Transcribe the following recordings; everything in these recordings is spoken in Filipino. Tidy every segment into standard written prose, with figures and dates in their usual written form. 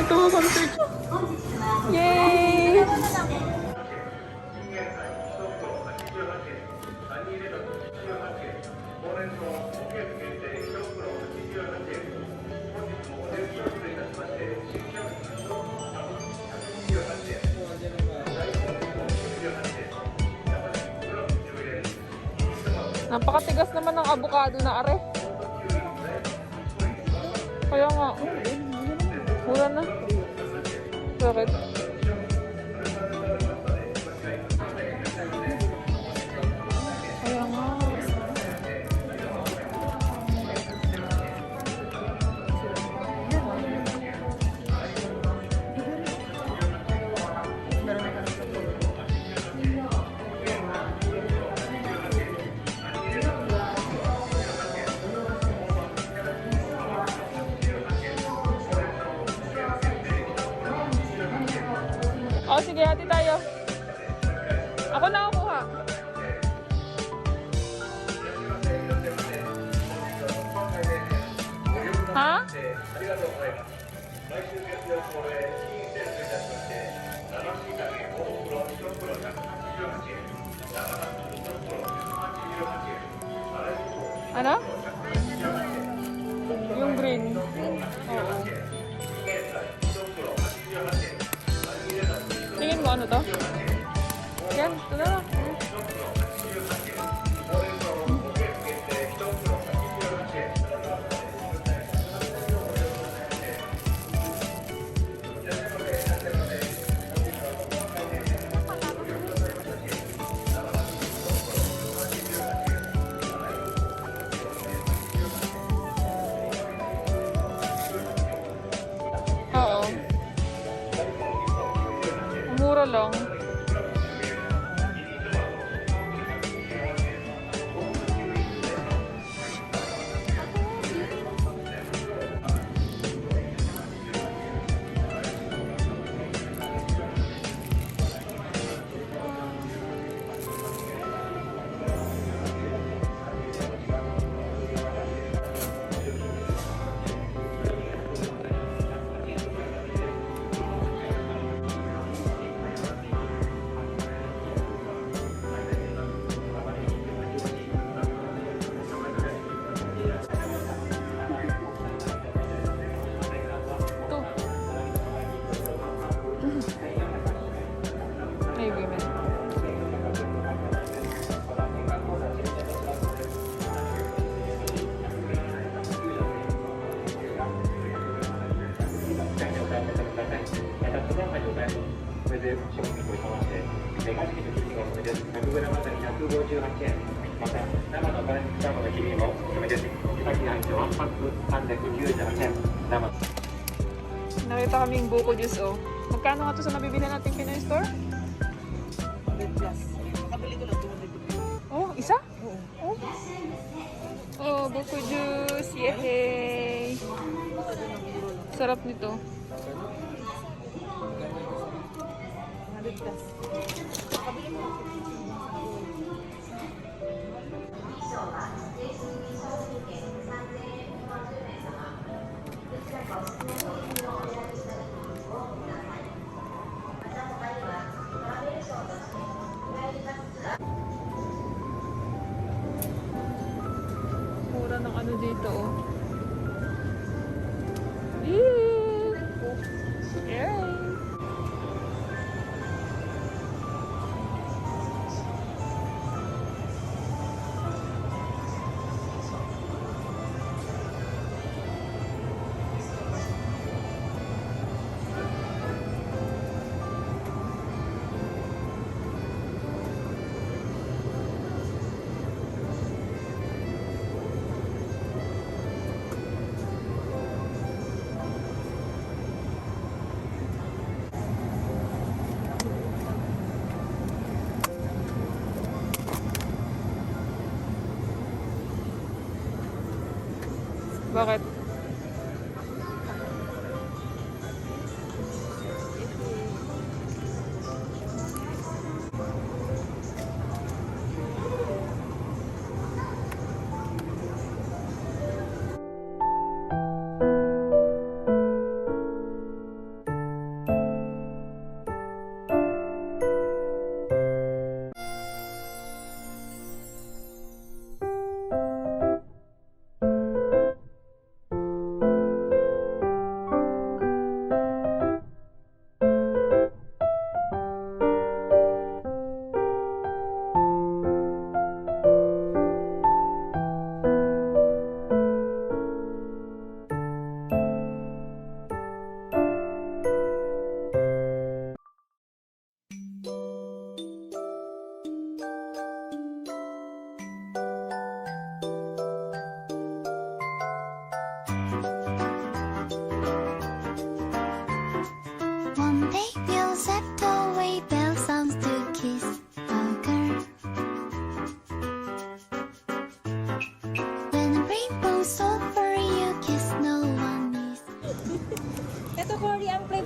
Tuwa kang search. Yay! Napakatigas naman ng avocado na are. Kaya nga, mura na. Bakit? Kaya nga. Oh, sige, hati tayo. Ako na kuha. Ha? Ano? Yung green. Oo. Tingin mo ano to? Yan, ito na lang. Oo. Mura lang. May women. Nakita kaming buko juice, oh. Magkano nga ito sa nabibili natin Pinoy store? 100 plus. Nakabili ko lang 200. Oh, isa? Oo. Oh, oh buko juice. Yay! Sarap nito. 100 plus. Nakabili ko lang. Mura ng ano dito, oh. Yay! Yay! Bakit?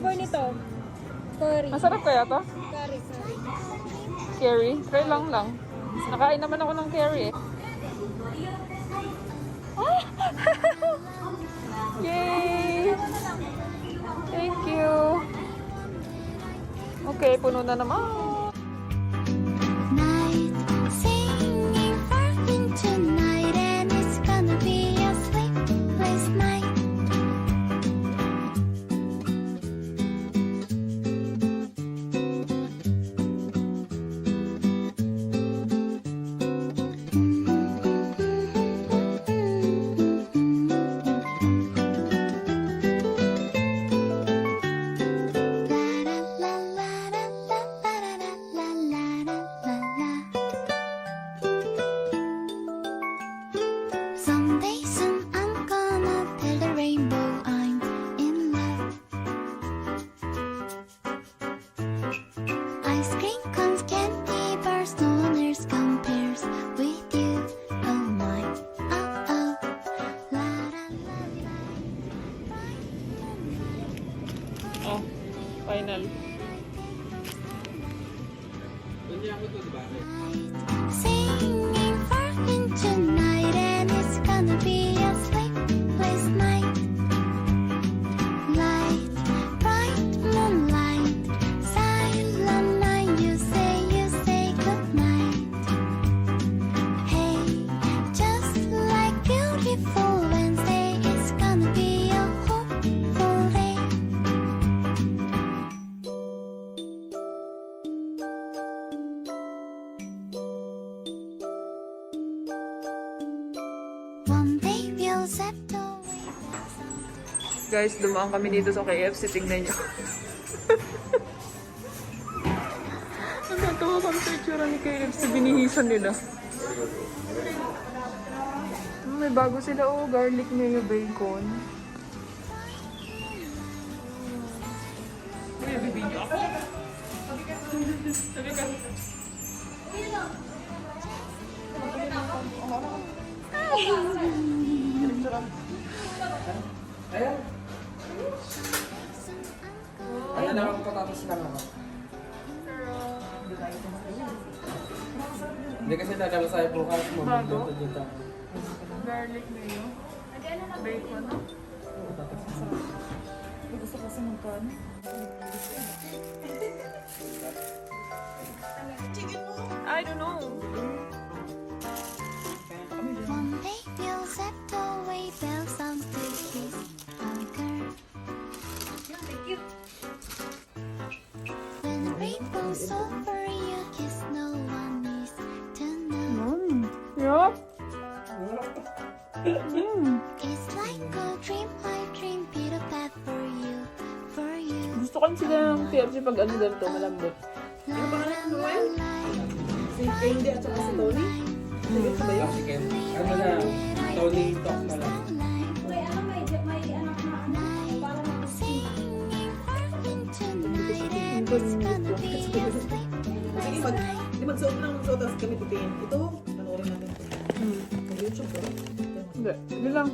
flavor nito? Curry. Masarap kaya to? Curry. Curry? Try lang. Nakain naman ako ng curry eh. Ah! Yay! Thank you. Okay, puno na naman. Night, singing farthing tonight, and it's gonna be a sleepless night. La la la la la la la la la la la. Someday soon I'm gonna tell the rainbow I'm in love. Ice cream cones, candy bars, no one else compares with you. Oh my, oh oh. La la la la. Oh, final. Singing farthing tonight, and it's gonna be a sleepless night. Light, bright moonlight, silent night. You say goodnight. Hey, just like beautiful Wednesday, it's gonna be a hopeful day. One day we'll set away the sun. Guys, dumaan kami dito sa KFC. Tingnan nyo. Ang natawa kami sa itsura ni KFC. Binihisan nila. May bago sila. Oh, garlic mayo bacon. May bibinyo ako. Sabi ka. Ayan. Ano naman ko tapos lang ako? Hindi kasi nadala sa'yo bukas mo. Bago? Dito. Garlic mayo. Bacon. Gusto kasi magkaan. I don't know. One day we'll set away bells on to kiss a girl. When the rainbow's over, you kiss, no one needs to know. Yup. It's like a dream, I dream, Peter Pan for you, for you. Gusto ko sila ng KFC pag ano ganito, malambot. La la la la. Si Candy at saka si Tony? Sige ba yun? Sige. Ano na? Tony talk na lang. Singing farthing tonight, and it's gonna be a sleepless Sige, night. di magsuot lang magsuot tapos kami titingin. Ito, panoorin natin ito. Sa YouTube ko. Hindi, hindi lang.